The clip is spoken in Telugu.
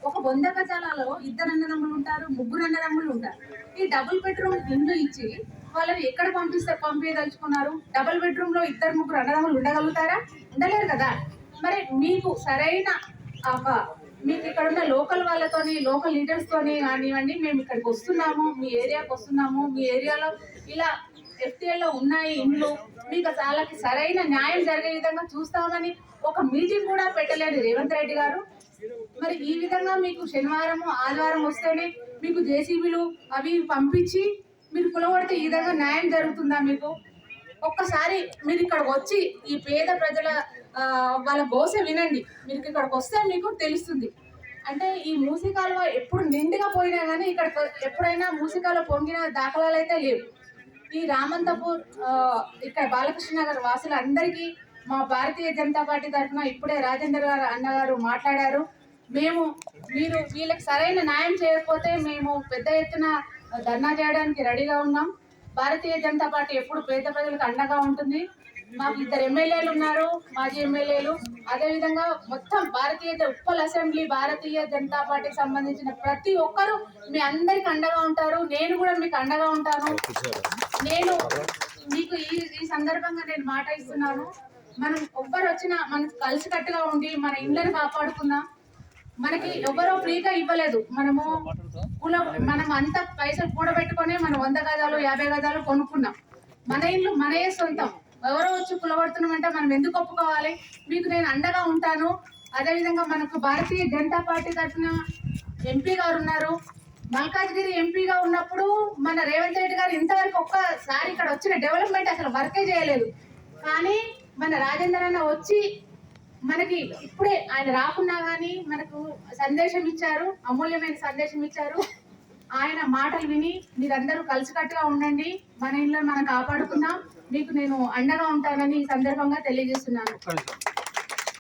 ఒక 100 గజాలలో 2 అన్నదమ్ములు ఉంటారు, 3 అన్నదమ్ములు ఉంటారు. ఈ డబుల్ బెడ్రూమ్ ఇల్లు ఇచ్చి వాళ్ళని ఎక్కడ పంపించదలుచుకున్నారు? డబుల్ బెడ్రూమ్ లో 2-3 అన్నదమ్ములు ఉండగలుగుతారా? ఉండలేరు కదా. మరి మీకు సరైన ఒక మీకు ఇక్కడ ఉన్న లోకల్ వాళ్ళతోని, లోకల్ లీడర్స్ తోని కానివ్వండి, మేము ఇక్కడికి వస్తున్నాము, మీ ఏరియాకి వస్తున్నాము, మీ ఏరియాలో ఇలా ఎఫ్టీఎల్లో ఉన్నాయి ఇండ్లు, మీకు వాళ్ళకి సరైన న్యాయం జరిగే విధంగా చూస్తామని ఒక మీటింగ్ కూడా పెట్టలేదు రేవంత్ రెడ్డి గారు. మరి ఈ విధంగా మీకు శనివారం ఆదివారం వస్తేనే మీకు జేసీబీలు అవి పంపించి మీరు కులగొడితే ఈ విధంగా న్యాయం జరుగుతుందా? మీకు ఒక్కసారి మీరు ఇక్కడికి వచ్చి ఈ పేద ప్రజల వాళ్ళ గోస వినండి. మీరు ఇక్కడికి వస్తే మీకు తెలుస్తుంది. అంటే ఈ మూసీ కాలువ ఎప్పుడు నిండుగా పోయినా కానీ ఇక్కడ ఎప్పుడైనా మూసీ కాలువ పొంగిన దాఖలాలు అయితే లేవు. ఈ రామంతపూర్ ఇక్కడ బాలకృష్ణ నగర్ వాసులందరికీ మా భారతీయ జనతా పార్టీ తరఫున ఇప్పుడే రాజేందర్ గారు అన్నగారు మాట్లాడారు. మీరు వీళ్ళకి సరైన న్యాయం చేయకపోతే మేము పెద్ద ఎత్తున ధర్నా చేయడానికి రెడీగా ఉన్నాం. భారతీయ జనతా పార్టీ ఎప్పుడు పేద ప్రజలకు అండగా ఉంటుంది. మాకు 2 ఎమ్మెల్యేలు ఉన్నారు, మాజీ ఎమ్మెల్యేలు. అదేవిధంగా మొత్తం ఉప్పల్ అసెంబ్లీ భారతీయ జనతా పార్టీకి సంబంధించిన ప్రతి ఒక్కరూ మీ అందరికి అండగా ఉంటారు. నేను కూడా మీకు అండగా ఉంటాను. నేను మీకు ఈ సందర్భంగా నేను మాట ఇస్తున్నాను. మనం ఎవ్వరు వచ్చినా మనం కలిసికట్టుగా ఉండి మన ఇళ్ళని కాపాడుకుందాం. మనకి ఎవరో ఫ్రీగా ఇవ్వలేదు. మనం అంత పైసలు కూడబెట్టుకొని మనం 100 గజాలు 50 గజాలు కొనుక్కున్నాం. మన ఇల్లు మనయే సొంతం. ఎవరో వచ్చి కులబడుతున్నామంటే మనం ఎందుకు ఒప్పుకోవాలి? మీకు నేను అండగా ఉంటాను. అదేవిధంగా మనకు భారతీయ జనతా పార్టీ తరఫున ఎంపీ గారు ఉన్నారు. మల్కాజ్గిరి ఎంపీగా ఉన్నప్పుడు మన రేవంత్ రెడ్డి గారు ఇంతవరకు ఒక్కసారి ఇక్కడ వచ్చిన డెవలప్మెంట్ అసలు వర్కే చేయలేదు. కానీ మన రాజేందర్ అన్న వచ్చి మనకి ఇప్పుడే ఆయన రాకున్నా కానీ మనకు సందేశం ఇచ్చారు, అమూల్యమైన సందేశం ఇచ్చారు. ఆయన మాటలు విని మీరందరూ కలిసికట్టుగా ఉండండి, మన ఇళ్ళని మనం కాపాడుకుందాం. మీకు నేను అండగా ఉంటానని ఈ సందర్భంగా తెలియజేస్తున్నాను.